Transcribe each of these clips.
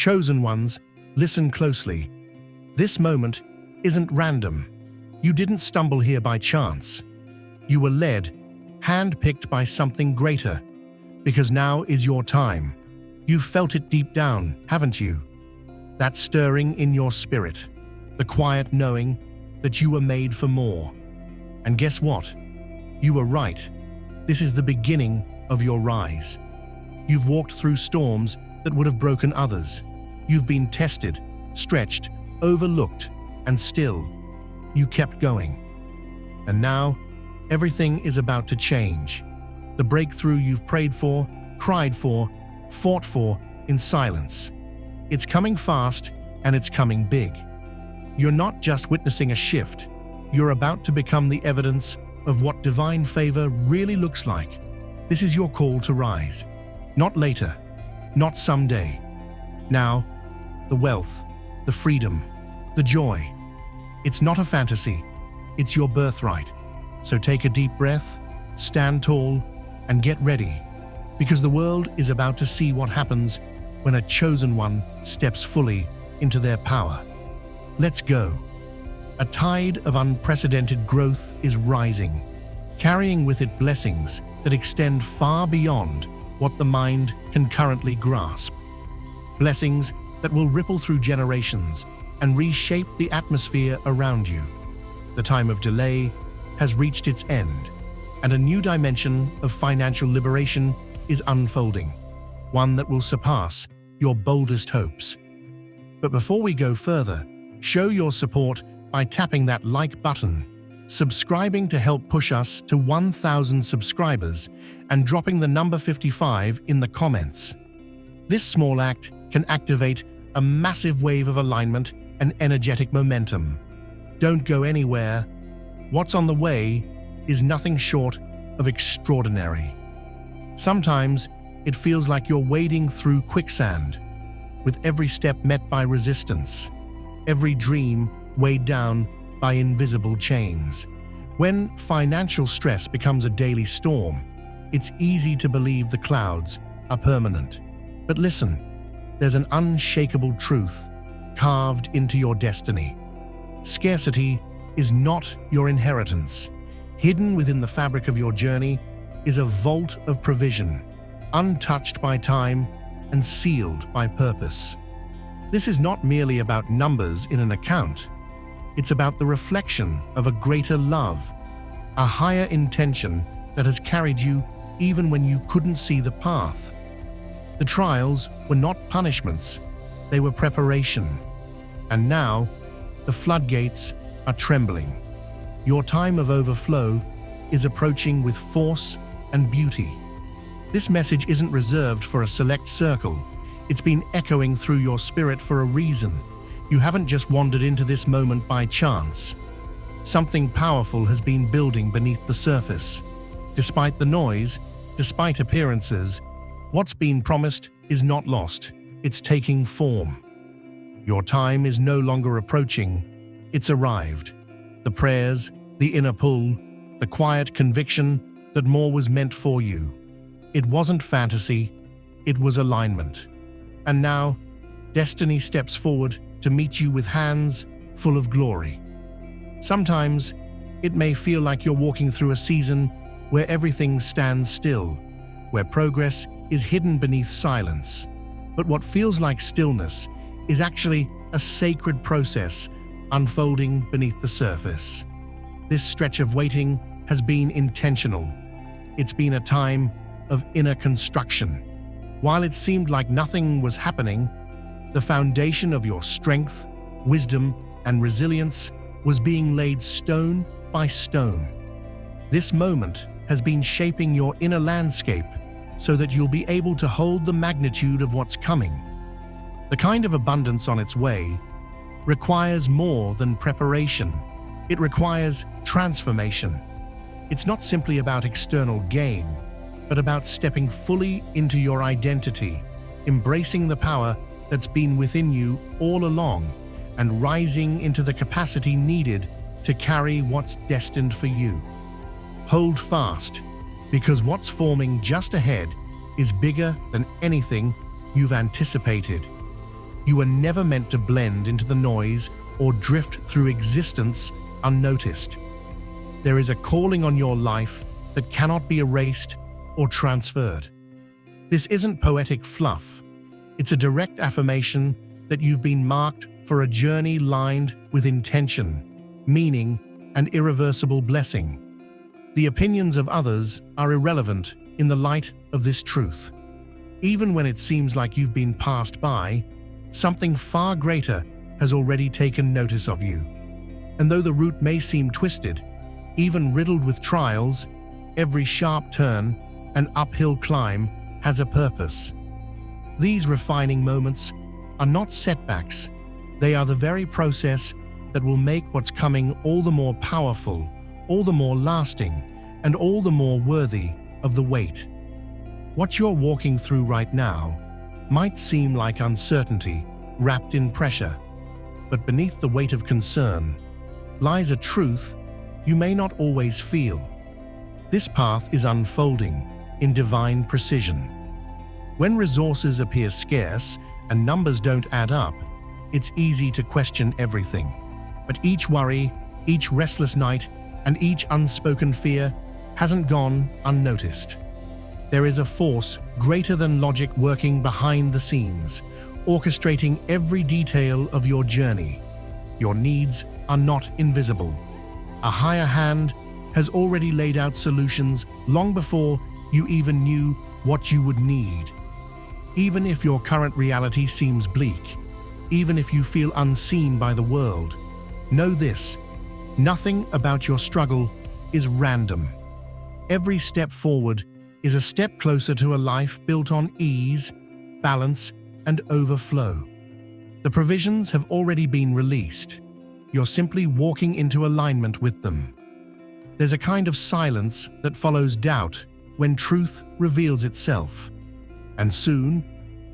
Chosen ones, listen closely. This moment isn't random. You didn't stumble here by chance. You were led, hand-picked by something greater, because now is your time. You've felt it deep down, haven't you? That stirring in your spirit, the quiet knowing that you were made for more. And guess what? You were right. This is the beginning of your rise. You've walked through storms that would have broken others. You've been tested, stretched, overlooked, and still, you kept going. And now, everything is about to change. The breakthrough you've prayed for, cried for, fought for in silence. It's coming fast, and it's coming big. You're not just witnessing a shift. You're about to become the evidence of what divine favor really looks like. This is your call to rise. Not later, not someday. Now, the wealth, the freedom, the joy. It's not a fantasy, it's your birthright. So take a deep breath, stand tall, and get ready, because the world is about to see what happens when a chosen one steps fully into their power. Let's go. A tide of unprecedented growth is rising, carrying with it blessings that extend far beyond what the mind can currently grasp. Blessings that will ripple through generations and reshape the atmosphere around you. The time of delay has reached its end, and a new dimension of financial liberation is unfolding, one that will surpass your boldest hopes. But before we go further, show your support by tapping that like button, subscribing to help push us to 1,000 subscribers, and dropping the number 55 in the comments. This small act can activate a massive wave of alignment and energetic momentum. Don't go anywhere. What's on the way is nothing short of extraordinary. Sometimes it feels like you're wading through quicksand, with every step met by resistance, every dream weighed down by invisible chains. When financial stress becomes a daily storm, it's easy to believe the clouds are permanent. But listen, there's an unshakable truth carved into your destiny. Scarcity is not your inheritance. Hidden within the fabric of your journey is a vault of provision, untouched by time and sealed by purpose. This is not merely about numbers in an account. It's about the reflection of a greater love, a higher intention that has carried you even when you couldn't see the path. The trials were not punishments, they were preparation. And now, the floodgates are trembling. Your time of overflow is approaching with force and beauty. This message isn't reserved for a select circle. It's been echoing through your spirit for a reason. You haven't just wandered into this moment by chance. Something powerful has been building beneath the surface. Despite the noise, despite appearances, what's been promised is not lost. It's taking form. Your time is no longer approaching. It's arrived. The prayers, the inner pull, the quiet conviction that more was meant for you. It wasn't fantasy, it was alignment. And now, destiny steps forward to meet you with hands full of glory. Sometimes, it may feel like you're walking through a season where everything stands still, where progress is hidden beneath silence. But what feels like stillness is actually a sacred process unfolding beneath the surface. This stretch of waiting has been intentional. It's been a time of inner construction. While it seemed like nothing was happening, the foundation of your strength, wisdom, and resilience was being laid stone by stone. This moment has been shaping your inner landscape so that you'll be able to hold the magnitude of what's coming. The kind of abundance on its way requires more than preparation. It requires transformation. It's not simply about external gain, but about stepping fully into your identity, embracing the power that's been within you all along, and rising into the capacity needed to carry what's destined for you. Hold fast, because what's forming just ahead is bigger than anything you've anticipated. You were never meant to blend into the noise or drift through existence unnoticed. There is a calling on your life that cannot be erased or transferred. This isn't poetic fluff. It's a direct affirmation that you've been marked for a journey lined with intention, meaning, and irreversible blessing. The opinions of others are irrelevant in the light of this truth. Even when it seems like you've been passed by, something far greater has already taken notice of you. And though the route may seem twisted, even riddled with trials, every sharp turn and uphill climb has a purpose. These refining moments are not setbacks. They are the very process that will make what's coming all the more powerful, all the more lasting, and all the more worthy of the wait. What you're walking through right now might seem like uncertainty wrapped in pressure, but beneath the weight of concern lies a truth you may not always feel. This path is unfolding in divine precision. When resources appear scarce and numbers don't add up, it's easy to question everything. But each worry, each restless night, and each unspoken fear hasn't gone unnoticed. There is a force greater than logic working behind the scenes, orchestrating every detail of your journey. Your needs are not invisible. A higher hand has already laid out solutions long before you even knew what you would need. Even if your current reality seems bleak, even if you feel unseen by the world, know this: nothing about your struggle is random. Every step forward is a step closer to a life built on ease, balance, and overflow. The provisions have already been released. You're simply walking into alignment with them. There's a kind of silence that follows doubt when truth reveals itself. And soon,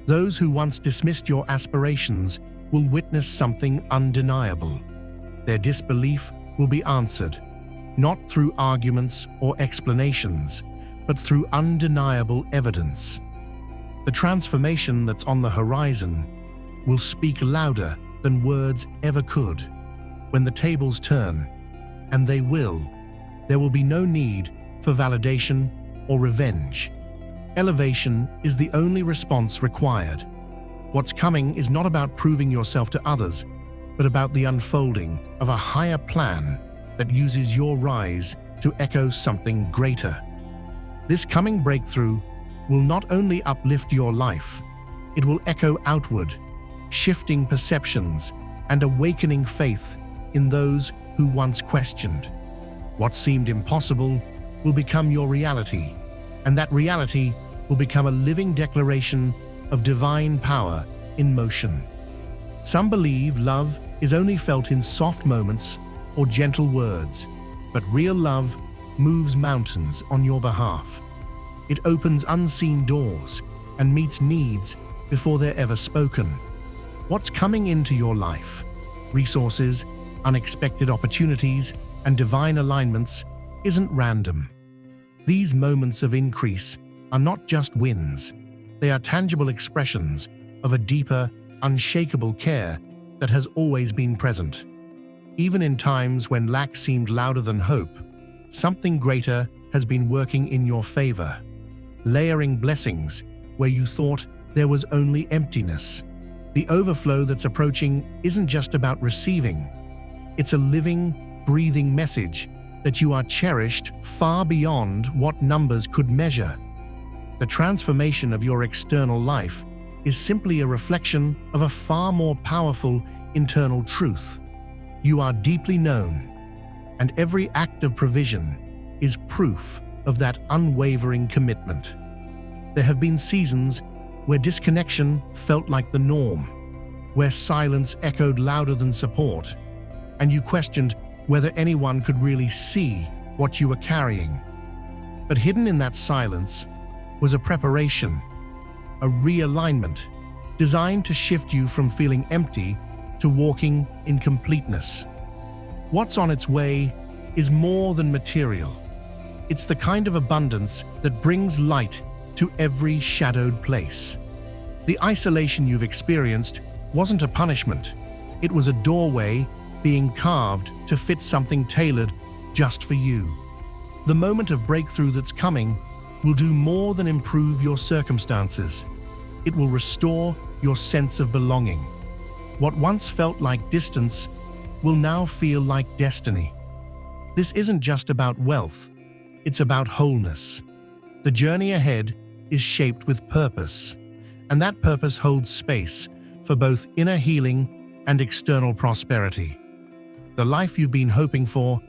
those who once dismissed your aspirations will witness something undeniable. Their disbelief will be answered, not through arguments or explanations, but through undeniable evidence. The transformation that's on the horizon will speak louder than words ever could. When the tables turn, and they will, there will be no need for validation or revenge. Elevation is the only response required. What's coming is not about proving yourself to others, but about the unfolding of a higher plan that uses your rise to echo something greater. This coming breakthrough will not only uplift your life, it will echo outward, shifting perceptions and awakening faith in those who once questioned. What seemed impossible will become your reality, and that reality will become a living declaration of divine power in motion. Some believe love is only felt in soft moments or gentle words, but real love moves mountains on your behalf. It opens unseen doors and meets needs before they're ever spoken. What's coming into your life? Resources, unexpected opportunities, and divine alignments isn't random. These moments of increase are not just wins. They are tangible expressions of a deeper, unshakable care that has always been present. Even in times when lack seemed louder than hope, something greater has been working in your favor, layering blessings where you thought there was only emptiness. The overflow that's approaching isn't just about receiving. It's a living, breathing message that you are cherished far beyond what numbers could measure. The transformation of your external life is simply a reflection of a far more powerful internal truth. You are deeply known, and every act of provision is proof of that unwavering commitment. There have been seasons where disconnection felt like the norm, where silence echoed louder than support, and you questioned whether anyone could really see what you were carrying. But hidden in that silence was a preparation, a realignment, designed to shift you from feeling empty to walking in completeness. What's on its way is more than material. It's the kind of abundance that brings light to every shadowed place. The isolation you've experienced wasn't a punishment. It was a doorway being carved to fit something tailored just for you. The moment of breakthrough that's coming will do more than improve your circumstances. It will restore your sense of belonging. What once felt like distance will now feel like destiny. This isn't just about wealth, it's about wholeness. The journey ahead is shaped with purpose, and that purpose holds space for both inner healing and external prosperity. The life you've been hoping for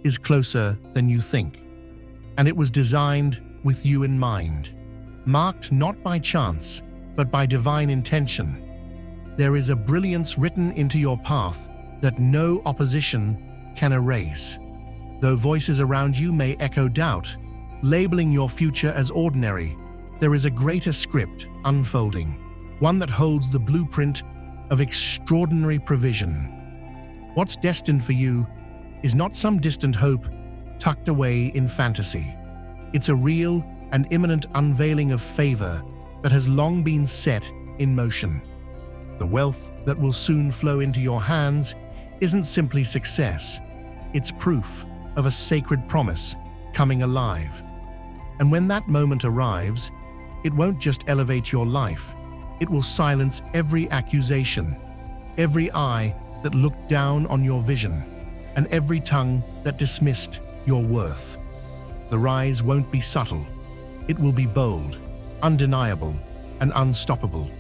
is closer than you think, and it was designed with you in mind, marked not by chance, but by divine intention. There is a brilliance written into your path that no opposition can erase. Though voices around you may echo doubt, labeling your future as ordinary, there is a greater script unfolding, one that holds the blueprint of extraordinary provision. What's destined for you is not some distant hope tucked away in fantasy. It's a real and imminent unveiling of favor that has long been set in motion. The wealth that will soon flow into your hands isn't simply success, it's proof of a sacred promise coming alive. And when that moment arrives, it won't just elevate your life, it will silence every accusation, every eye that looked down on your vision, and every tongue that dismissed your worth. The rise won't be subtle, it will be bold, undeniable, and unstoppable.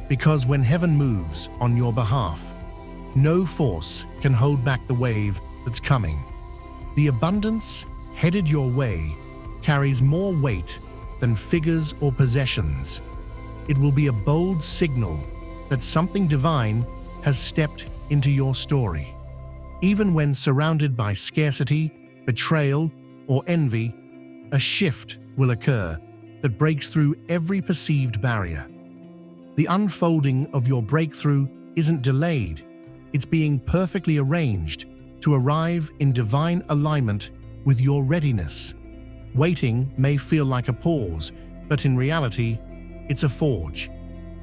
Because when heaven moves on your behalf, no force can hold back the wave that's coming. The abundance headed your way carries more weight than figures or possessions. It will be a bold signal that something divine has stepped into your story. Even when surrounded by scarcity, betrayal, or envy, a shift will occur that breaks through every perceived barrier. The unfolding of your breakthrough isn't delayed, it's being perfectly arranged to arrive in divine alignment with your readiness. Waiting may feel like a pause, but in reality, it's a forge.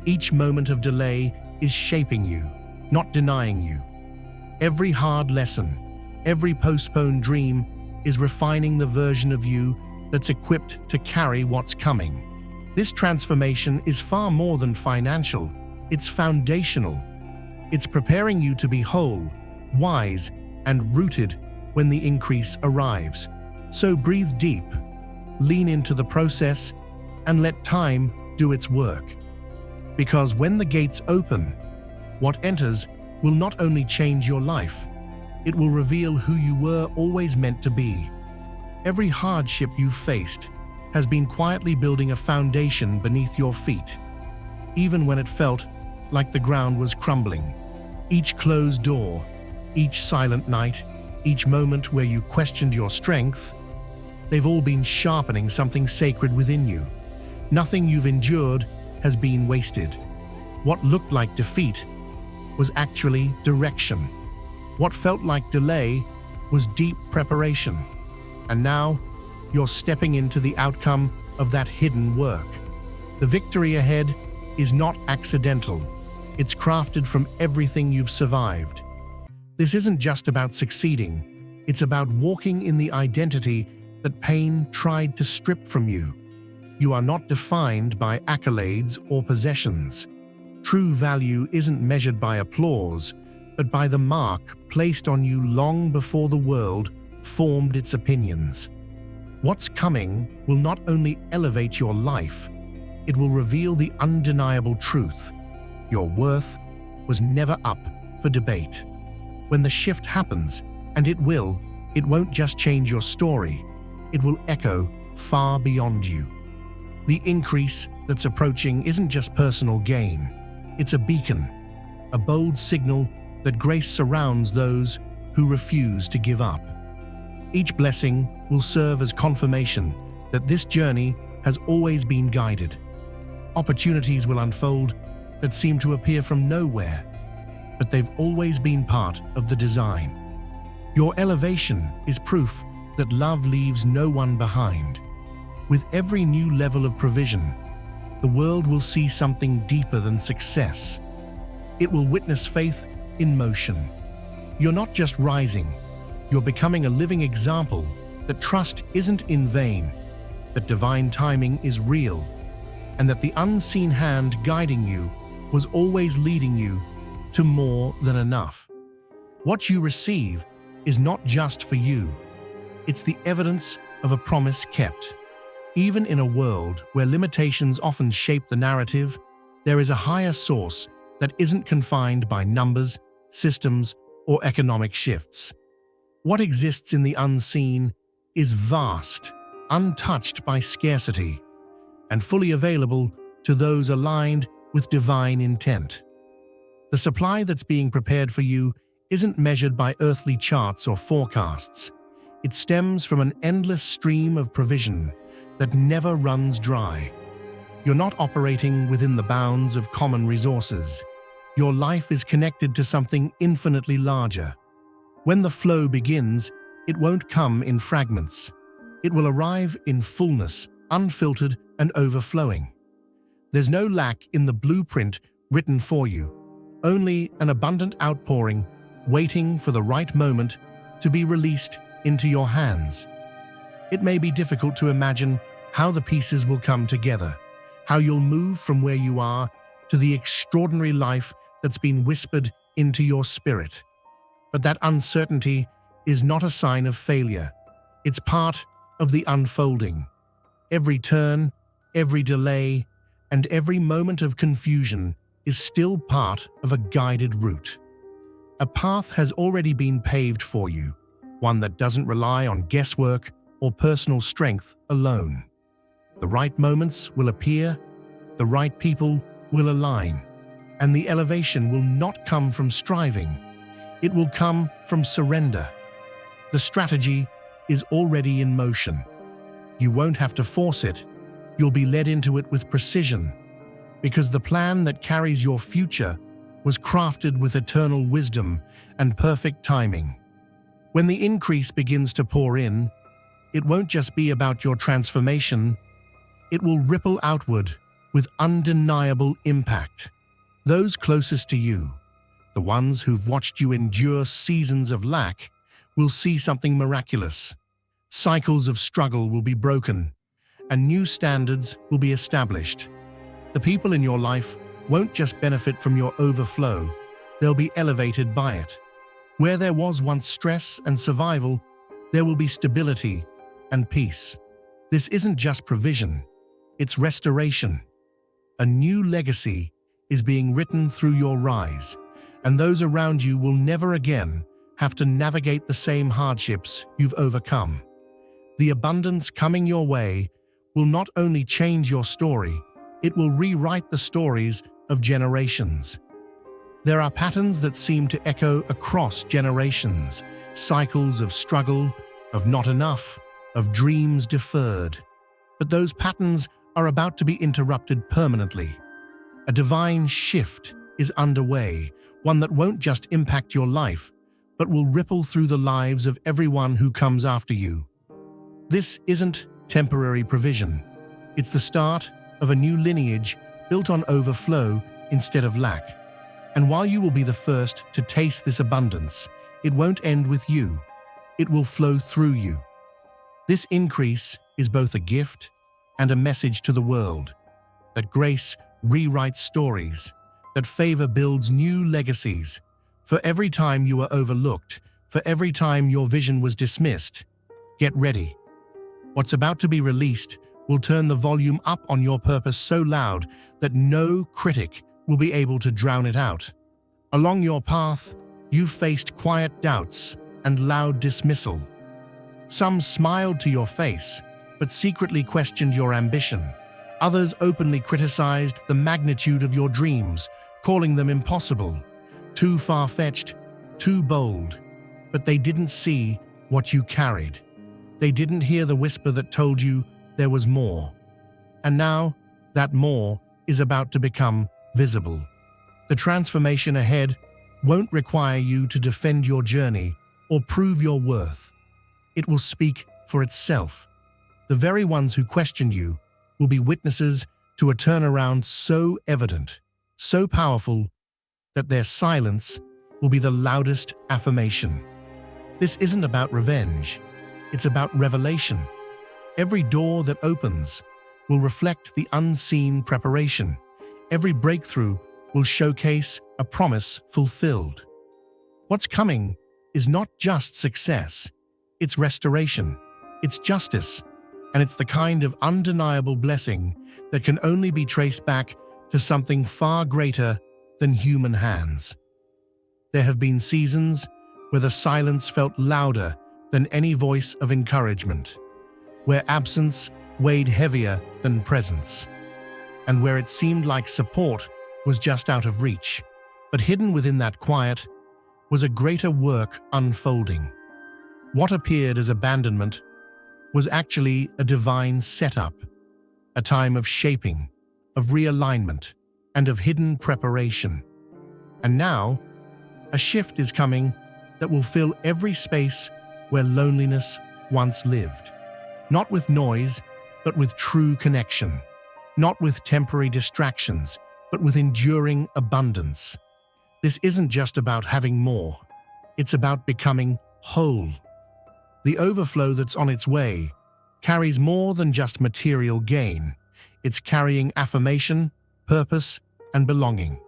Each moment of delay is shaping you, not denying you. Every hard lesson, every postponed dream is refining the version of you that's equipped to carry what's coming. This transformation is far more than financial, it's foundational. It's preparing you to be whole, wise, and rooted when the increase arrives. So breathe deep, lean into the process, and let time do its work. Because when the gates open, what enters will not only change your life, it will reveal who you were always meant to be. Every hardship you've faced has been quietly building a foundation beneath your feet. Even when it felt like the ground was crumbling, each closed door, each silent night, each moment where you questioned your strength, they've all been sharpening something sacred within you. Nothing you've endured has been wasted. What looked like defeat was actually direction. What felt like delay was deep preparation. And now, you're stepping into the outcome of that hidden work. The victory ahead is not accidental. It's crafted from everything you've survived. This isn't just about succeeding. It's about walking in the identity that pain tried to strip from you. You are not defined by accolades or possessions. True value isn't measured by applause, but by the mark placed on you long before the world formed its opinions. What's coming will not only elevate your life, it will reveal the undeniable truth. Your worth was never up for debate. When the shift happens, and it won't just change your story, it will echo far beyond you. The increase that's approaching isn't just personal gain, it's a beacon, a bold signal that grace surrounds those who refuse to give up. Each blessing will serve as confirmation that this journey has always been guided. Opportunities will unfold that seem to appear from nowhere, but they've always been part of the design. Your elevation is proof that love leaves no one behind. With every new level of provision, the world will see something deeper than success. It will witness faith in motion. You're not just rising, you're becoming a living example that trust isn't in vain, that divine timing is real, and that the unseen hand guiding you was always leading you to more than enough. What you receive is not just for you. It's the evidence of a promise kept. Even in a world where limitations often shape the narrative, there is a higher source that isn't confined by numbers, systems, or economic shifts. What exists in the unseen is vast, untouched by scarcity, and fully available to those aligned with divine intent. The supply that's being prepared for you isn't measured by earthly charts or forecasts. It stems from an endless stream of provision that never runs dry. You're not operating within the bounds of common resources. Your life is connected to something infinitely larger. When the flow begins, it won't come in fragments. It will arrive in fullness, unfiltered and overflowing. There's no lack in the blueprint written for you, only an abundant outpouring waiting for the right moment to be released into your hands. It may be difficult to imagine how the pieces will come together, how you'll move from where you are to the extraordinary life that's been whispered into your spirit. But that uncertainty is not a sign of failure. It's part of the unfolding. Every turn, every delay, and every moment of confusion is still part of a guided route. A path has already been paved for you, one that doesn't rely on guesswork or personal strength alone. The right moments will appear, the right people will align, and the elevation will not come from striving. It will come from surrender. The strategy is already in motion. You won't have to force it. You'll be led into it with precision, because the plan that carries your future was crafted with eternal wisdom and perfect timing. When the increase begins to pour in, it won't just be about your transformation, it will ripple outward with undeniable impact. Those closest to you, the ones who've watched you endure seasons of lack, will see something miraculous. Cycles of struggle will be broken, and new standards will be established. The people in your life won't just benefit from your overflow, they'll be elevated by it. Where there was once stress and survival, there will be stability and peace. This isn't just provision, it's restoration. A new legacy is being written through your rise, and those around you will never again have to navigate the same hardships you've overcome. The abundance coming your way will not only change your story, it will rewrite the stories of generations. There are patterns that seem to echo across generations, cycles of struggle, of not enough, of dreams deferred. But those patterns are about to be interrupted permanently. A divine shift is underway, one that won't just impact your life, but will ripple through the lives of everyone who comes after you. This isn't temporary provision. It's the start of a new lineage built on overflow instead of lack. And while you will be the first to taste this abundance, it won't end with you. It will flow through you. This increase is both a gift and a message to the world, that grace rewrites stories, that favor builds new legacies. For every time you were overlooked, for every time your vision was dismissed, get ready. What's about to be released will turn the volume up on your purpose so loud that no critic will be able to drown it out. Along your path, you've faced quiet doubts and loud dismissal. Some smiled to your face, but secretly questioned your ambition. Others openly criticized the magnitude of your dreams, calling them impossible, too far-fetched, too bold. But they didn't see what you carried. They didn't hear the whisper that told you there was more. And now, that more is about to become visible. The transformation ahead won't require you to defend your journey or prove your worth. It will speak for itself. The very ones who questioned you will be witnesses to a turnaround so evident, so powerful, that their silence will be the loudest affirmation. This isn't about revenge, it's about revelation. Every door that opens will reflect the unseen preparation. Every breakthrough will showcase a promise fulfilled. What's coming is not just success, it's restoration, it's justice, and it's the kind of undeniable blessing that can only be traced back to something far greater than human hands. There have been seasons where the silence felt louder than any voice of encouragement, where absence weighed heavier than presence, and where it seemed like support was just out of reach. But hidden within that quiet was a greater work unfolding. What appeared as abandonment was actually a divine setup, a time of shaping, of realignment, and of hidden preparation. And now, a shift is coming that will fill every space where loneliness once lived. Not with noise, but with true connection. Not with temporary distractions, but with enduring abundance. This isn't just about having more. It's about becoming whole. The overflow that's on its way carries more than just material gain. It's carrying affirmation, purpose, and belonging.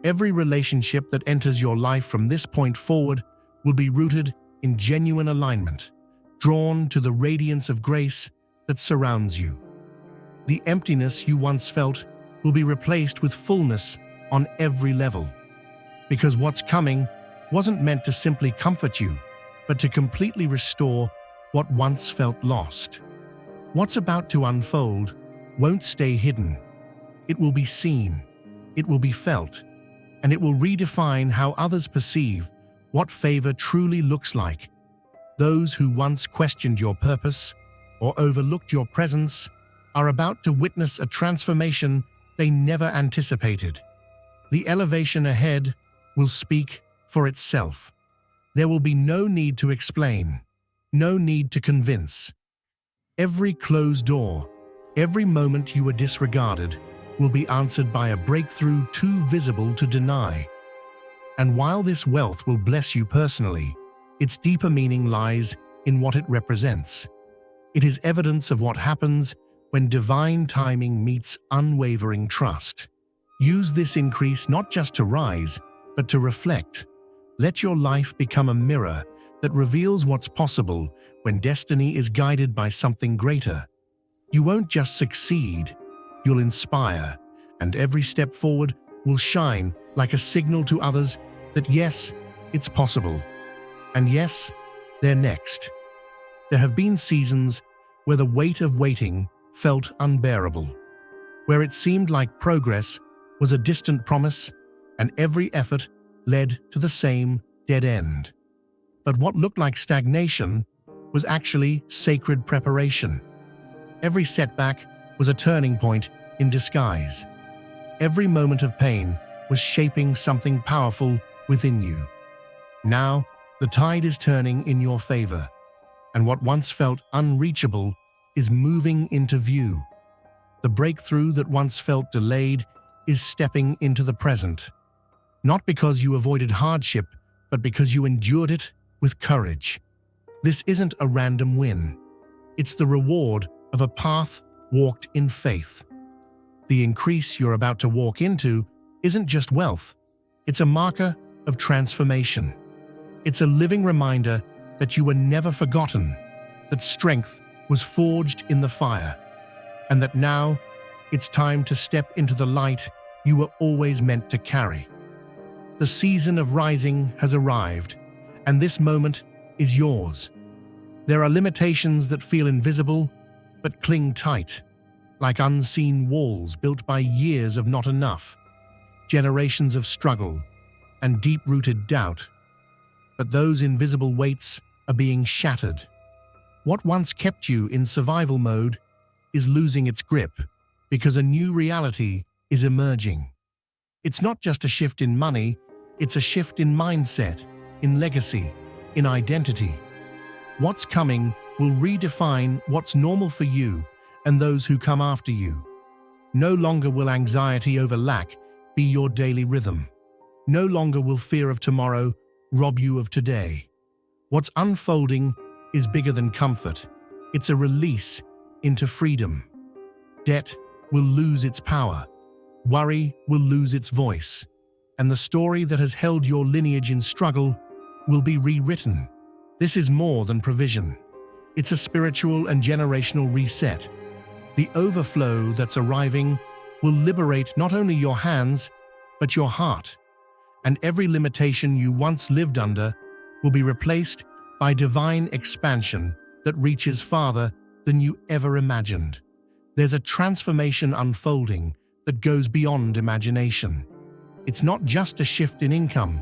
Every relationship that enters your life from this point forward will be rooted in genuine alignment, drawn to the radiance of grace that surrounds you. The emptiness you once felt will be replaced with fullness on every level. Because what's coming wasn't meant to simply comfort you, but to completely restore what once felt lost. What's about to unfold won't stay hidden. It will be seen, it will be felt, and it will redefine how others perceive what favor truly looks like. Those who once questioned your purpose or overlooked your presence are about to witness a transformation they never anticipated. The elevation ahead will speak for itself. There will be no need to explain, no need to convince. Every closed door, every moment you were disregarded, will be answered by a breakthrough too visible to deny. And while this wealth will bless you personally, its deeper meaning lies in what it represents. It is evidence of what happens when divine timing meets unwavering trust. Use this increase not just to rise, but to reflect. Let your life become a mirror that reveals what's possible when destiny is guided by something greater. You won't just succeed, you'll inspire, and every step forward will shine like a signal to others that yes, it's possible. And yes, they're next. There have been seasons where the weight of waiting felt unbearable, where it seemed like progress was a distant promise and every effort led to the same dead end. But what looked like stagnation was actually sacred preparation. Every setback was a turning point in disguise. Every moment of pain was shaping something powerful within you. Now, the tide is turning in your favor, and what once felt unreachable is moving into view. The breakthrough that once felt delayed is stepping into the present. Not because you avoided hardship, but because you endured it with courage. This isn't a random win. It's the reward of a path walked in faith. The increase you're about to walk into isn't just wealth. It's a marker of transformation. It's a living reminder that you were never forgotten, that strength was forged in the fire, and that now it's time to step into the light you were always meant to carry. The season of rising has arrived, and this moment is yours. There are limitations that feel invisible, but cling tight, like unseen walls built by years of not enough, generations of struggle, and deep-rooted doubt. But those invisible weights are being shattered. What once kept you in survival mode is losing its grip because a new reality is emerging. It's not just a shift in money, it's a shift in mindset, in legacy, in identity. What's coming will redefine what's normal for you and those who come after you. No longer will anxiety over lack be your daily rhythm. No longer will fear of tomorrow rob you of today. What's unfolding is bigger than comfort. It's a release into freedom. Debt will lose its power. Worry will lose its voice. And the story that has held your lineage in struggle will be rewritten. This is more than provision. It's a spiritual and generational reset. The overflow that's arriving will liberate not only your hands, but your heart. And every limitation you once lived under will be replaced by divine expansion that reaches farther than you ever imagined. There's a transformation unfolding that goes beyond imagination. It's not just a shift in income,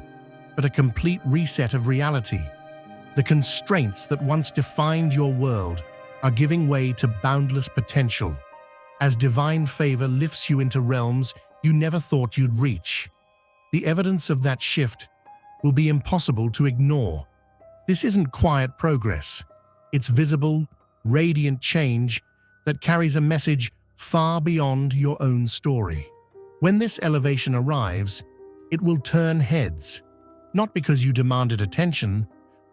but a complete reset of reality. The constraints that once defined your world are giving way to boundless potential, as divine favor lifts you into realms you never thought you'd reach. The evidence of that shift will be impossible to ignore. This isn't quiet progress. It's visible, radiant change that carries a message far beyond your own story. When this elevation arrives, it will turn heads, not because you demanded attention,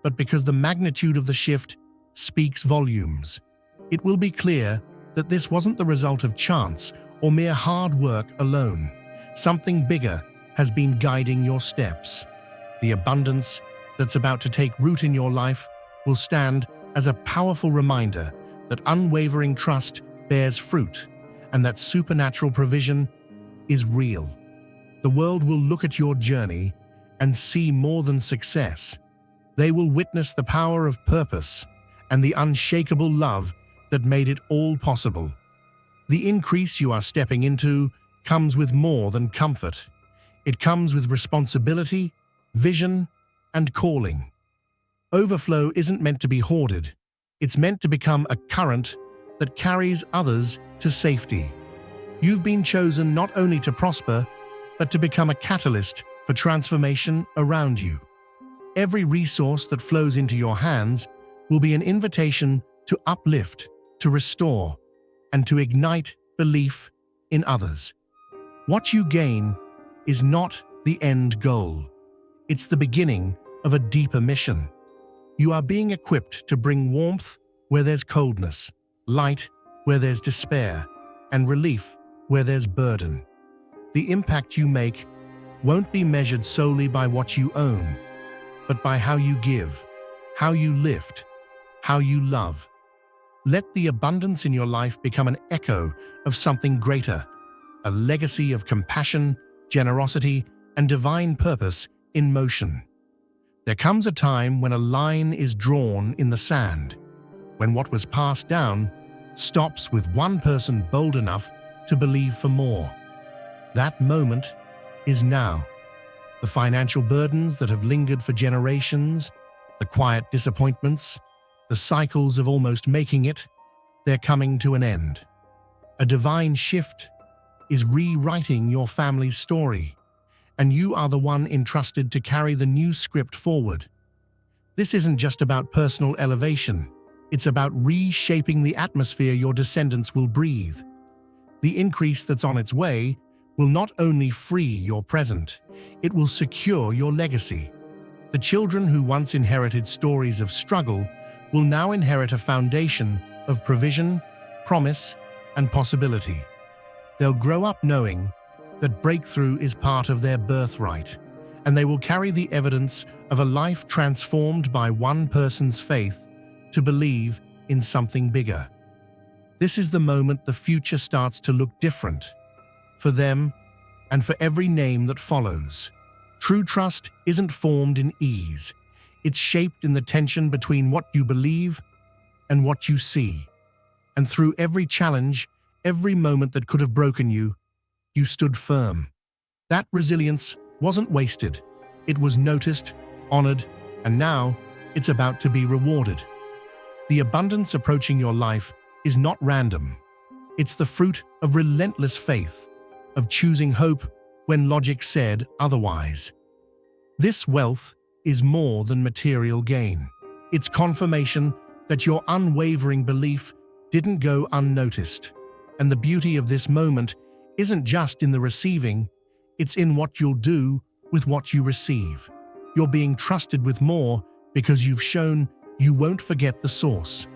but because the magnitude of the shift speaks volumes. It will be clear that this wasn't the result of chance or mere hard work alone. Something bigger has been guiding your steps. The abundance that's about to take root in your life will stand as a powerful reminder that unwavering trust bears fruit and that supernatural provision is real. The world will look at your journey and see more than success. They will witness the power of purpose and the unshakable love that made it all possible. The increase you are stepping into comes with more than comfort. It comes with responsibility, vision, and calling. Overflow isn't meant to be hoarded. It's meant to become a current that carries others to safety. You've been chosen not only to prosper, but to become a catalyst for transformation around you. Every resource that flows into your hands will be an invitation to uplift, to restore, and to ignite belief in others. What you gain is not the end goal. It's the beginning of a deeper mission. You are being equipped to bring warmth where there's coldness, light where there's despair, and relief where there's burden. The impact you make won't be measured solely by what you own, but by how you give, how you lift, how you love. Let the abundance in your life become an echo of something greater, a legacy of compassion, generosity, and divine purpose in motion. There comes a time when a line is drawn in the sand, when what was passed down stops with one person bold enough to believe for more. That moment is now. The financial burdens that have lingered for generations, the quiet disappointments, the cycles of almost making it, they're coming to an end. A divine shift is rewriting your family's story, and you are the one entrusted to carry the new script forward. This isn't just about personal elevation. It's about reshaping the atmosphere your descendants will breathe. The increase that's on its way will not only free your present, it will secure your legacy. The children who once inherited stories of struggle will now inherit a foundation of provision, promise, and possibility. They'll grow up knowing that breakthrough is part of their birthright, and they will carry the evidence of a life transformed by one person's faith to believe in something bigger. This is the moment the future starts to look different, for them and for every name that follows. True trust isn't formed in ease. It's shaped in the tension between what you believe and what you see. And through every challenge, every moment that could have broken you, you stood firm. That resilience wasn't wasted. It was noticed, honored, and now it's about to be rewarded. The abundance approaching your life is not random. It's the fruit of relentless faith, of choosing hope when logic said otherwise. This wealth is more than material gain. It's confirmation that your unwavering belief didn't go unnoticed. And the beauty of this moment isn't just in the receiving, it's in what you'll do with what you receive. You're being trusted with more because you've shown you won't forget the source.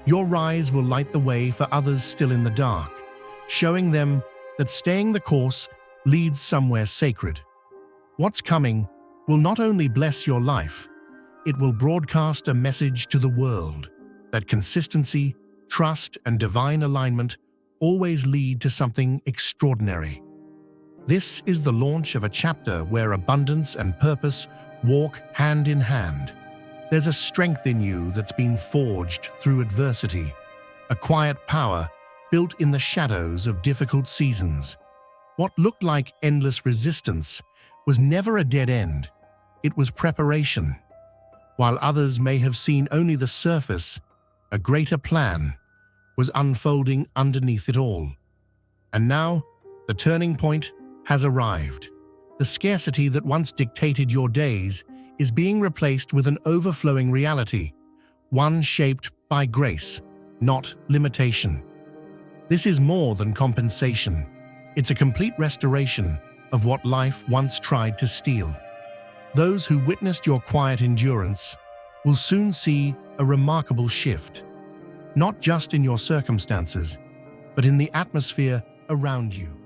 Your rise will light the way for others still in the dark, showing them that staying the course leads somewhere sacred. What's coming will not only bless your life, it will broadcast a message to the world that consistency, trust, and divine alignment always lead to something extraordinary. This is the launch of a chapter where abundance and purpose walk hand in hand. There's a strength in you that's been forged through adversity, a quiet power built in the shadows of difficult seasons. What looked like endless resistance was never a dead end. It was preparation. While others may have seen only the surface, a greater plan was unfolding underneath it all. And now, the turning point has arrived. The scarcity that once dictated your days is being replaced with an overflowing reality, one shaped by grace, not limitation. This is more than compensation. It's a complete restoration of what life once tried to steal. Those who witnessed your quiet endurance will soon see a remarkable shift, not just in your circumstances, but in the atmosphere around you.